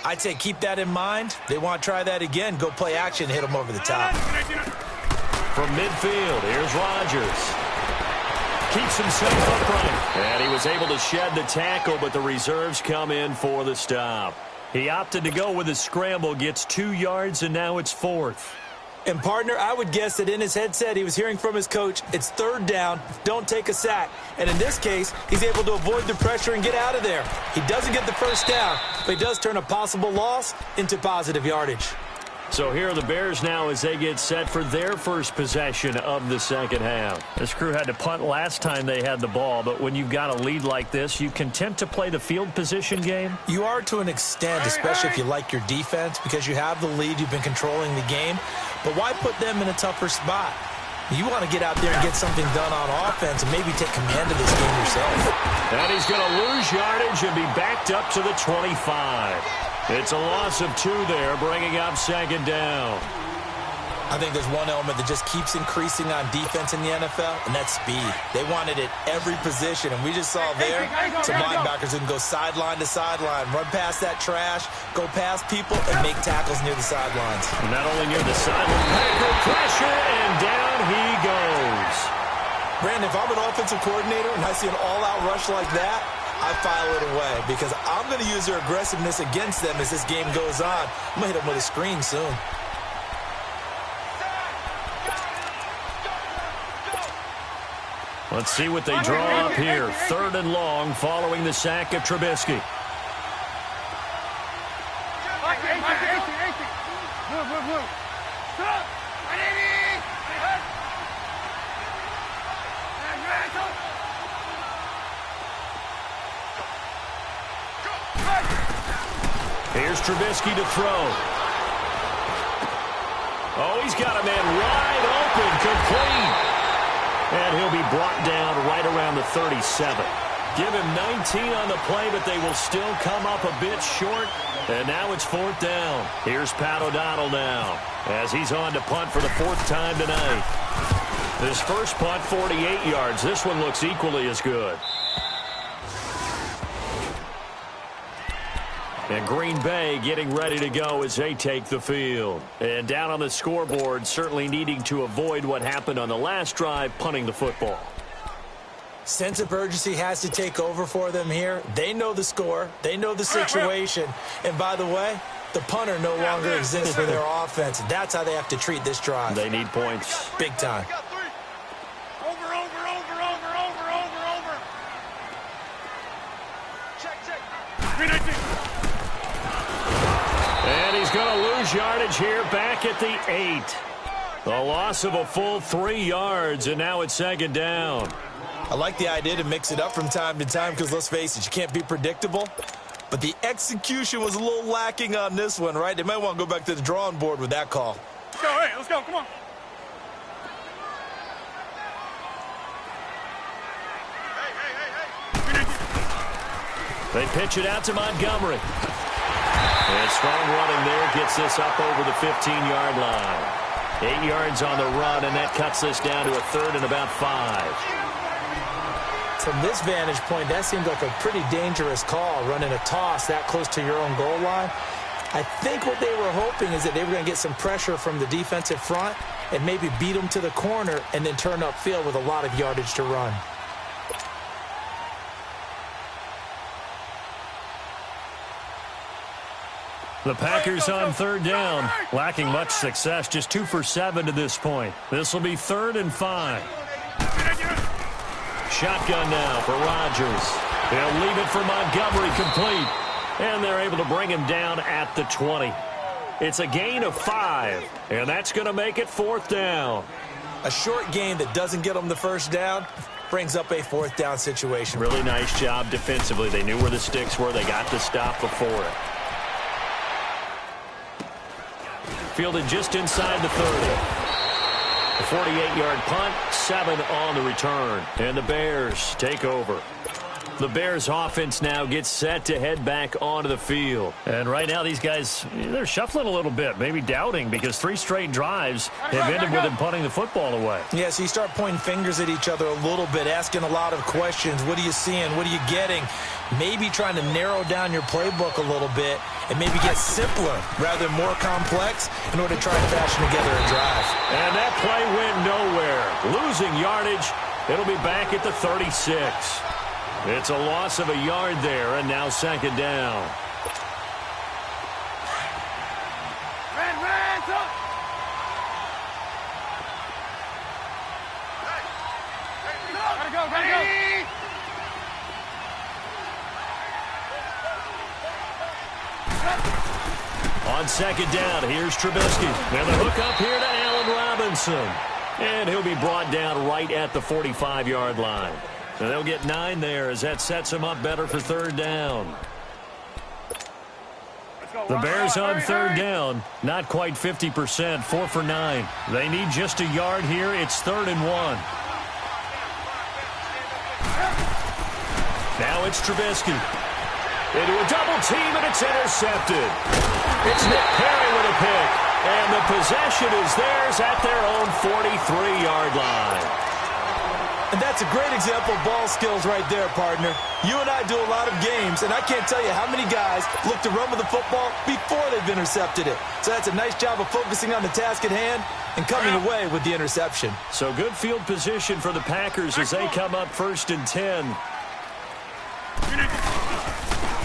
Speaker 3: I'd say keep that in mind. They want to try that again. Go play action, hit them over the top.
Speaker 1: From midfield, here's Rodgers. Keeps himself upright. And he was able to shed the tackle, but the reserves come in for the stop. He opted to go with a scramble, gets 2 yards, and now it's 4th.
Speaker 3: And, partner, I would guess that in his headset he was hearing from his coach, it's 3rd down, don't take a sack. And in this case, he's able to avoid the pressure and get out of there. He doesn't get the first down, but he does turn a possible loss into positive yardage.
Speaker 1: So here are the Bears now as they get set for their first possession of the second half. This crew had to punt last time they had the ball, but when you've got a lead like this, you content to play the field position game?
Speaker 3: You are to an extent, especially if you like your defense, because you have the lead, you've been controlling the game. But why put them in a tougher spot? You want to get out there and get something done on offense and maybe take command of this game yourself.
Speaker 1: And he's going to lose yardage and be backed up to the 25. It's a loss of 2 there, bringing up 2nd down.
Speaker 3: I think there's one element that just keeps increasing on defense in the NFL, and that's speed. They want it at every position, and we just saw there some linebackers who can go sideline to sideline, run past that trash, go past people, and make tackles near the sidelines.
Speaker 1: Not only near the sideline, Packer pressure, and down he goes.
Speaker 3: Brandon, if I'm an offensive coordinator and I see an all-out rush like that, I file it away because I'm going to use their aggressiveness against them as this game goes on. I'm going to hit them with a screen soon.
Speaker 1: Let's see what they draw up here. 3rd and long following the sack of Trubisky. Here's Trubisky to throw. Oh, he's got a man wide open, complete. And he'll be brought down right around the 37. Give him 19 on the play, but they will still come up a bit short. And now it's 4th down. Here's Pat O'Donnell now as he's on to punt for the 4th time tonight. This first punt, 48 yards. This one looks equally as good. And Green Bay getting ready to go as they take the field. And down on the scoreboard, certainly needing to avoid what happened on the last drive, punting the football.
Speaker 3: Sense of urgency has to take over for them here. They know the score. They know the situation. And by the way, the punter no longer exists for their offense. That's how they have to treat this drive.
Speaker 1: They need points.
Speaker 3: Big time.
Speaker 1: And he's going to lose yardage here back at the 8. A loss of a full 3 yards, and now it's 2nd down.
Speaker 3: I like the idea to mix it up from time to time because, let's face it, you can't be predictable. but the execution was a little lacking on this one, right? They might want to go back to the drawing board with that call.
Speaker 2: Let's go, hey, let's go, come on.
Speaker 1: They pitch it out to Montgomery. And strong running there gets this up over the 15-yard line. 8 yards on the run, and that cuts this down to a 3rd and about 5.
Speaker 3: From this vantage point, that seemed like a pretty dangerous call, running a toss that close to your own goal line. I think what they were hoping is that they were going to get some pressure from the defensive front and maybe beat them to the corner and then turn upfield with a lot of yardage to run.
Speaker 1: The Packers on 3rd down, lacking much success, just 2 for 7 to this point. This will be 3rd and 5. Shotgun now for Rodgers. They'll leave it for Montgomery complete, and they're able to bring him down at the 20. It's a gain of 5, and that's going to make it 4th down.
Speaker 3: A short gain that doesn't get them the first down brings up a 4th down situation.
Speaker 1: Really nice job defensively. They knew where the sticks were. They got the stop before it. Fielded just inside the 30. A 48-yard punt, 7 on the return. And the Bears take over. The Bears offense now gets set to head back onto the field. And right now these guys, they're shuffling a little bit, maybe doubting, because 3 straight drives have ended with them punting the football away.
Speaker 3: Yeah, so you start pointing fingers at each other a little bit, asking a lot of questions. What are you seeing? What are you getting? Maybe trying to narrow down your playbook a little bit and maybe get simpler rather than more complex in order to try and fashion together a drive.
Speaker 1: And that play went nowhere. Losing yardage. It'll be back at the 36. It's a loss of a yard there, and now 2nd down.
Speaker 2: Gotta go.
Speaker 1: On 2nd down, here's Trubisky. And the hook up here to Allen Robinson. And he'll be brought down right at the 45-yard line. And they'll get 9 there as that sets them up better for 3rd down. The Bears on 3rd down, not quite 50%, 4 for 9. They need just a yard here. It's 3rd and 1. Now it's Trubisky. Into a double team, and it's intercepted. It's Nick Perry with a pick. And the possession is theirs at their own 43-yard line.
Speaker 3: And that's a great example of ball skills right there, partner. You and I do a lot of games, and I can't tell you how many guys look to run with the football before they've intercepted it. So that's a nice job of focusing on the task at hand and coming away with the interception.
Speaker 1: So good field position for the Packers as they come up 1st and 10.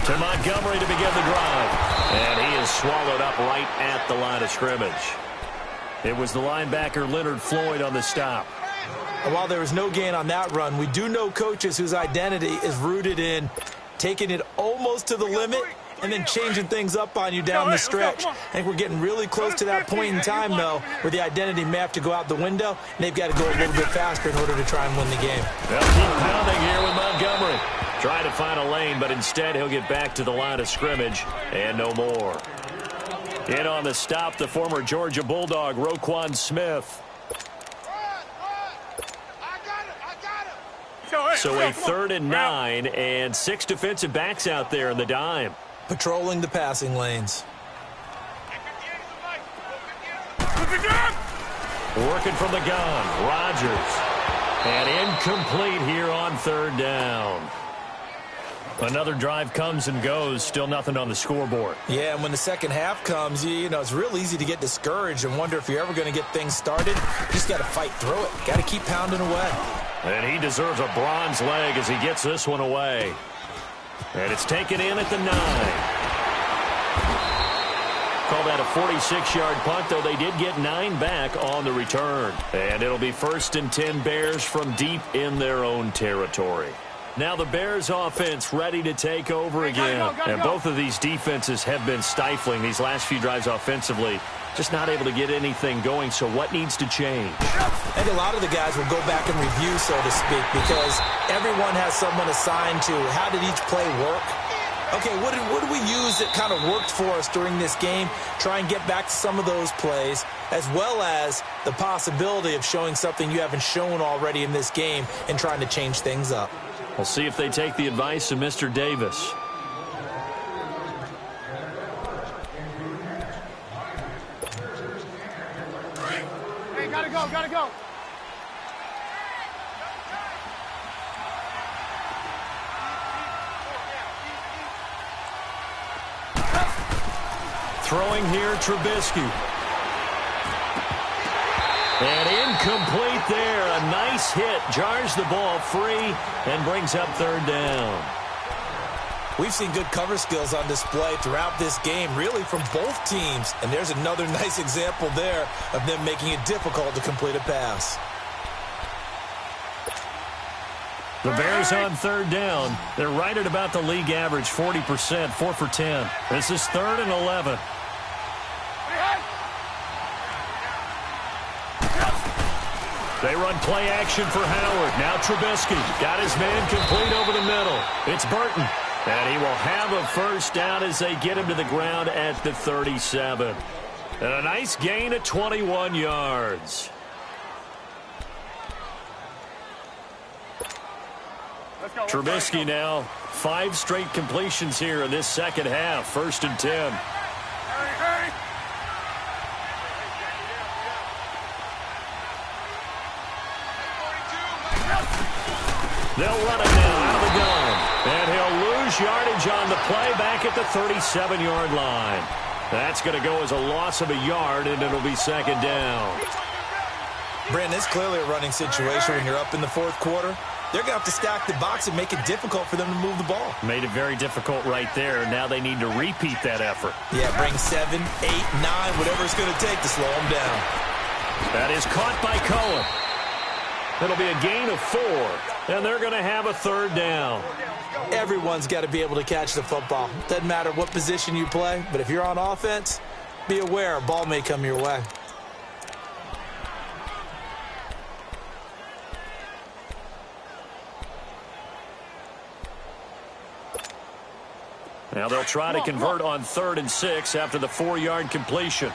Speaker 1: To Montgomery to begin the drive. And he is swallowed up right at the line of scrimmage. It was the linebacker Leonard Floyd on the stop.
Speaker 3: And while there was no gain on that run, we do know coaches whose identity is rooted in taking it almost to the limit and then changing things up on you down the stretch. I think we're getting really close to that point in time, though, where the identity may have to go out the window, and they've got to go a little bit faster in order to try and win the game.
Speaker 1: They'll keep pounding here with Montgomery. Try to find a lane, but instead he'll get back to the line of scrimmage and no more. In on the stop, the former Georgia Bulldog, Roquan Smith. So a 3rd and 9 and 6 defensive backs out there in the dime.
Speaker 3: Patrolling the passing lanes.
Speaker 1: Working from the gun, Rodgers. And incomplete here on 3rd down. Another drive comes and goes, still nothing on the scoreboard.
Speaker 3: Yeah, and when the second half comes, you know, it's real easy to get discouraged and wonder if you're ever going to get things started. You just got to fight through it. Got to keep pounding away.
Speaker 1: And he deserves a bronze leg as he gets this one away. And it's taken in at the 9. Call that a 46-yard punt, though they did get 9 back on the return. And it'll be 1st and 10 Bears from deep in their own territory. Now the Bears offense ready to take over again. And both of these defenses have been stifling these last few drives offensively. Just not able to get anything going, so what needs to change?
Speaker 3: I think a lot of the guys will go back and review, so to speak, because everyone has someone assigned to how did each play work, Okay, what did we use that kind of worked for us during this game? Try and get back to some of those plays, as well as the possibility of showing something you haven't shown already in this game and trying to change things up.
Speaker 1: We'll see if they take the advice of Mr. Davis.
Speaker 2: Hey, gotta go, gotta go.
Speaker 1: Throwing here, Trubisky. And incomplete there. A nice hit. Jars the ball free and brings up third down.
Speaker 3: We've seen good cover skills on display throughout this game, really from both teams. And there's another nice example there of them making it difficult to complete a pass.
Speaker 1: The Bears on third down. They're right at about the league average, 40%, 4 for 10. This is 3rd and 11. They run play action for Howard. Now Trubisky got his man complete over the middle. It's Burton. And he will have a first down as they get him to the ground at the 37. And a nice gain of 21 yards. Trubisky now 5 straight completions here in this second half. 1st and 10. They'll run it now out of the gun. And he'll lose yardage on the play back at the 37-yard line. That's going to go as a loss of a yard, and it'll be 2nd down.
Speaker 3: Brandon, it's clearly a running situation when you're up in the 4th quarter. They're going to have to stack the box and make it difficult for them to move the ball.
Speaker 1: Made it very difficult right there. Now they need to repeat that effort.
Speaker 3: Yeah, bring 7, 8, 9, whatever it's going to take to slow them down.
Speaker 1: That is caught by Cohen. It'll be a gain of 4, and they're going to have a 3rd down.
Speaker 3: Everyone's got to be able to catch the football. Doesn't matter what position you play, but if you're on offense, be aware a ball may come your way.
Speaker 1: Now they'll try to convert on 3rd and 6 after the 4-yard completion.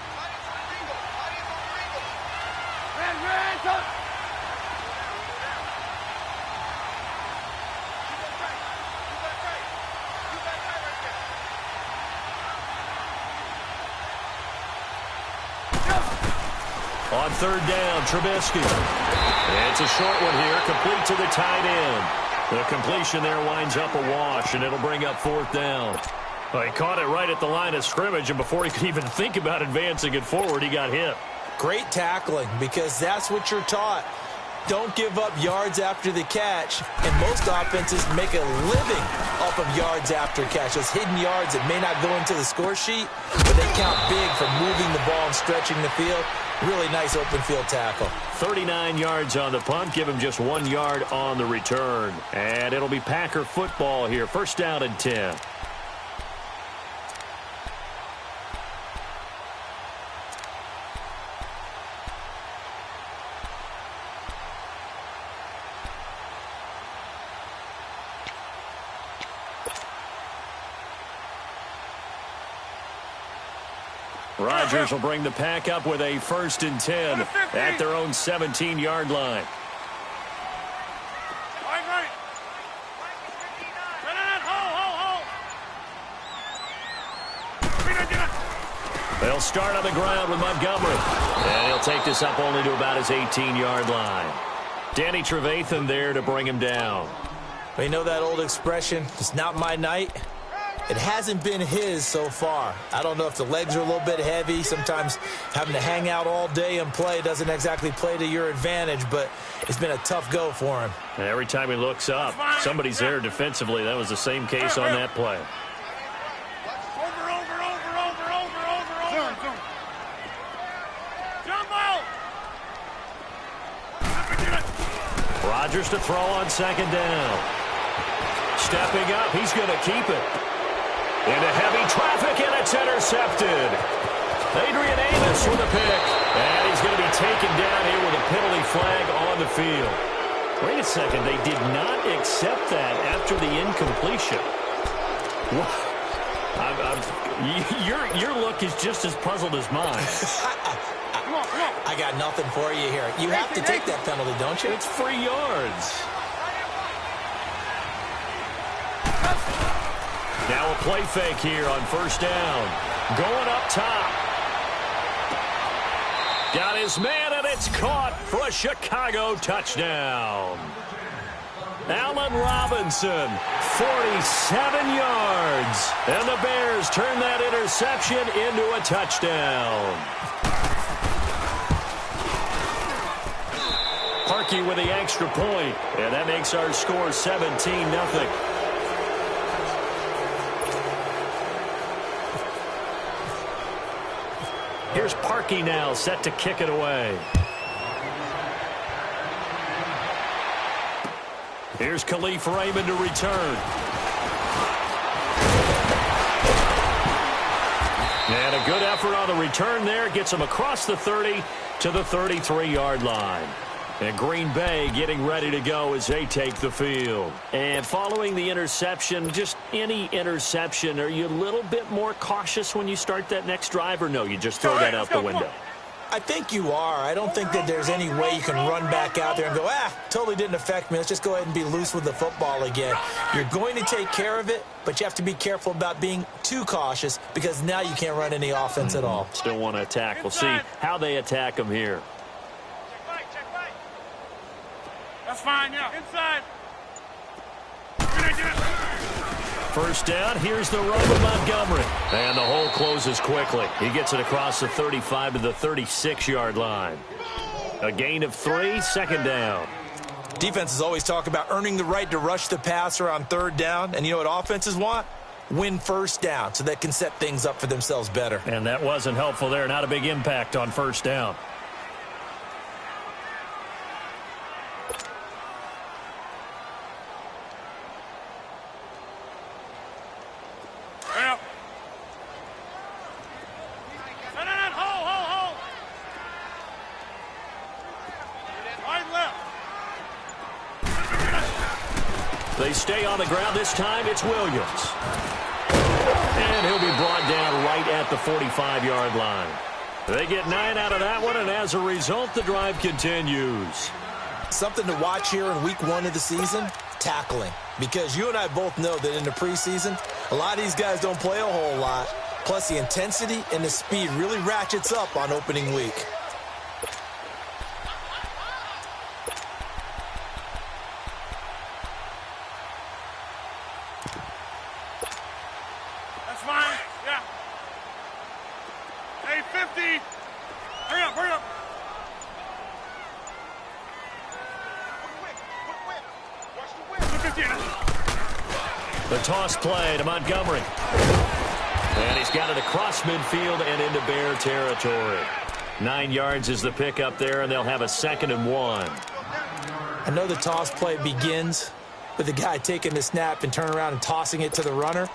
Speaker 1: On 3rd down, Trubisky. It's a short one here, complete to the tight end. The completion there winds up a wash, and it'll bring up 4th down. Well, he caught it right at the line of scrimmage, and before he could even think about advancing it forward, he got hit.
Speaker 3: Great tackling, because that's what you're taught. Don't give up yards after the catch, and most offenses make a living off of yards after catch. Those hidden yards that may not go into the score sheet, but they count big for moving the ball and stretching the field. Really nice open field tackle.
Speaker 1: 39 yards on the punt, give him just 1 yard on the return. And it'll be Packer football here, 1st down and 10. Rodgers will bring the Pack up with a 1st and 10 at their own 17-yard line. They'll start on the ground with Montgomery. And he'll take this up only to about his 18-yard line. Danny Trevathan there to bring him down.
Speaker 3: Well, you know that old expression, it's not my night? It hasn't been his so far. I don't know if the legs are a little bit heavy. Sometimes having to hang out all day and play doesn't exactly play to your advantage, but it's been a tough go for him.
Speaker 1: And every time he looks up, somebody's there defensively. That was the same case on that play. Rodgers to throw on 2nd down. Stepping up, he's going to keep it. Into heavy traffic, and it's intercepted. Adrian Amos with a pick. And he's going to be taken down here with a penalty flag on the field. Wait a second, they did not accept that after the incompletion. Your look is just as puzzled as mine.
Speaker 3: I got nothing for you here. You have to take that penalty, don't you?
Speaker 1: It's free yards. Now a play fake here on first down. Going up top. Got his man, and it's caught for a Chicago touchdown. Allen Robinson, 47 yards. And the Bears turn that interception into a touchdown. Parkey with the extra point, and that makes our score 17-0. Here's Parkey now, set to kick it away. Here's Khalif Raymond to return. And a good effort on the return there. Gets him across the 30 to the 33-yard line. And Green Bay getting ready to go as they take the field. And following the interception, just any interception, are you a little bit more cautious when you start that next drive, or no, you just throw that out the window?
Speaker 3: I think you are. I don't think that there's any way you can run back out there and go, totally didn't affect me. Let's just go ahead and be loose with the football again. You're going to take care of it, but you have to be careful about being too cautious because now you can't run any offense at all.
Speaker 1: Still want to attack. We'll see how they attack them here.
Speaker 2: That's fine, yeah. Inside.
Speaker 1: First down, here's the run with Montgomery. And the hole closes quickly. He gets it across the 35 to the 36-yard line. A gain of 3, second down.
Speaker 3: Defenses always talk about earning the right to rush the passer on third down. And you know what offenses want? Win first down so they can set things up for themselves better.
Speaker 1: And that wasn't helpful there. Not a big impact on first down. They stay on the ground. This time it's Williams. And he'll be brought down right at the 45-yard line. They get 9 out of that one, and as a result, the drive continues.
Speaker 3: Something to watch here in week 1 of the season, tackling. Because you and I both know that in the preseason, a lot of these guys don't play a whole lot. Plus, the intensity and the speed really ratchets up on opening week.
Speaker 1: The toss play to Montgomery. And he's got it across midfield and into Bear territory. 9 yards is the pickup there, and they'll have a 2nd and 1.
Speaker 3: I know the toss play begins with the guy taking the snap and turning around and tossing it to the runner.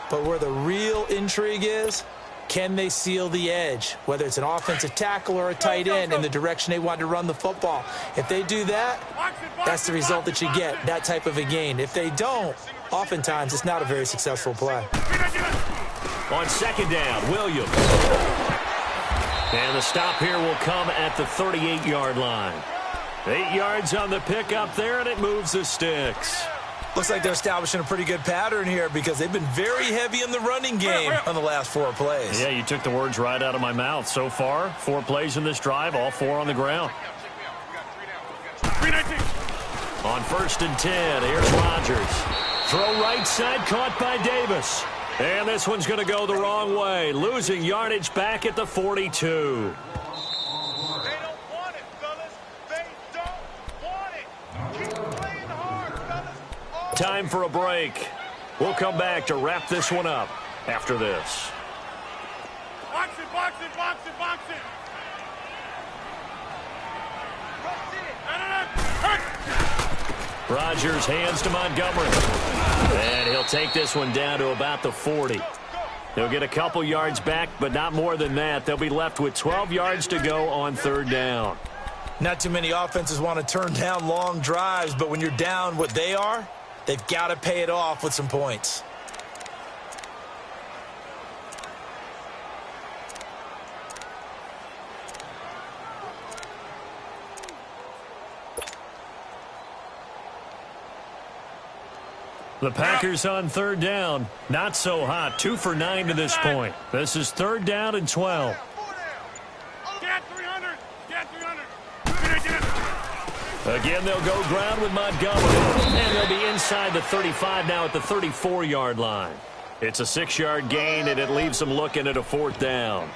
Speaker 3: But where the real intrigue is, can they seal the edge, whether it's an offensive tackle or a tight end, in the direction they want to run the football? If they do that, that's the result that you get, that type of a gain. If they don't, oftentimes it's not a very successful play.
Speaker 1: On second down, Williams. And the stop here will come at the 38-yard line. 8 yards on the pickup there, and it moves the sticks.
Speaker 3: Looks like they're establishing a pretty good pattern here because they've been very heavy in the running game on the last 4 plays.
Speaker 1: Yeah, you took the words right out of my mouth. So far, 4 plays in this drive, all 4 on the ground. On 1st and 10, here's Rodgers. Throw right side, caught by Davis. And this one's going to go the wrong way, losing yardage back at the 42. Time for a break. We'll come back to wrap this one up after this.
Speaker 2: Box it, box it, box it, box it.
Speaker 1: Rodgers hands to Montgomery. And he'll take this one down to about the 40. He'll get a couple yards back, but not more than that. They'll be left with 12 yards to go on 3rd down.
Speaker 3: Not too many offenses want to turn down long drives, but when you're down what they are, they've got to pay it off with some points.
Speaker 1: The Packers on third down. Not so hot. 2 for 9 to this point. This is third down and 12.
Speaker 2: Get 300. Get 300.
Speaker 1: Again, they'll go ground with Montgomery. And they'll be inside the 35 now at the 34-yard line. It's a 6-yard gain, and it leaves them looking at a fourth down.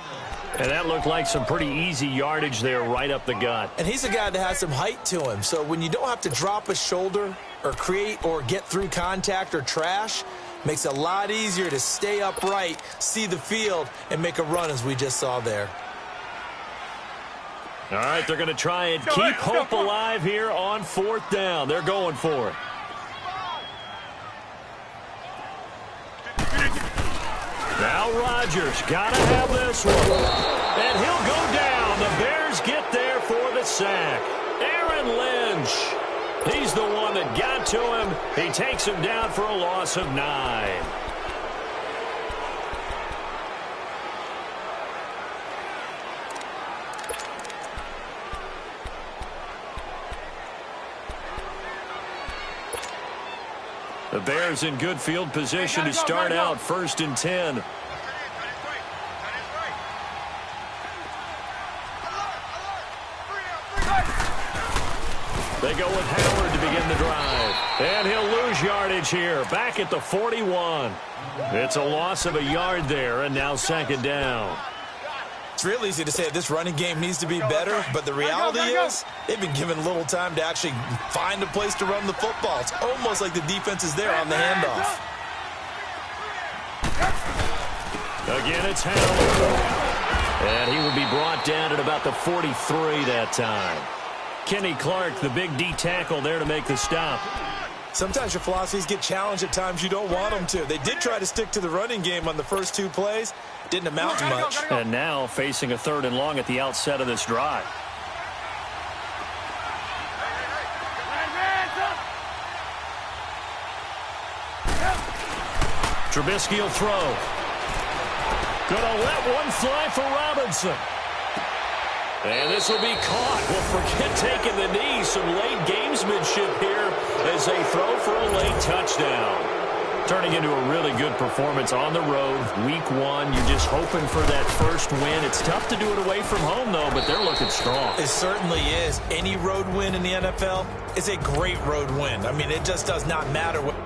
Speaker 1: And that looked like some pretty easy yardage there right up the gut.
Speaker 3: And he's a guy that has some height to him. So when you don't have to drop a shoulder or create or get through contact or trash, makes it a lot easier to stay upright, see the field, and make a run as we just saw there.
Speaker 1: All right, they're going to try and keep hope alive here on fourth down. They're going for it. Now Rodgers got to have this one. And he'll go down. The Bears get there for the sack. Aaron Lynch. He's the one that got to him. He takes him down for a loss of 9. The Bears in good field position to start out 1st and 10. They go with Howard to begin the drive. And he'll lose yardage here. Back at the 41. It's a loss of a yard there, and now 2nd down.
Speaker 3: It's real easy to say this running game needs to be better, but the reality is they've been given little time to actually find a place to run the football. It's almost like the defense is there on the handoff.
Speaker 1: Again, it's Howard. And he will be brought down at about the 43 that time. Kenny Clark, the big D tackle there to make the stop.
Speaker 3: Sometimes your philosophies get challenged at times you don't want them to. They did try to stick to the running game on the first 2 plays. Didn't amount to much.
Speaker 1: And now facing a 3rd and long at the outset of this drive. Trubisky will throw. Gonna let one fly for Robinson. And this will be caught. Well, forget taking the knee. Some late gamesmanship here as they throw for a late touchdown. Turning into a really good performance on the road. Week 1, you're just hoping for that first win. It's tough to do it away from home, though, but they're looking strong.
Speaker 3: It certainly is. Any road win in the NFL is a great road win. I mean, it just does not matter what...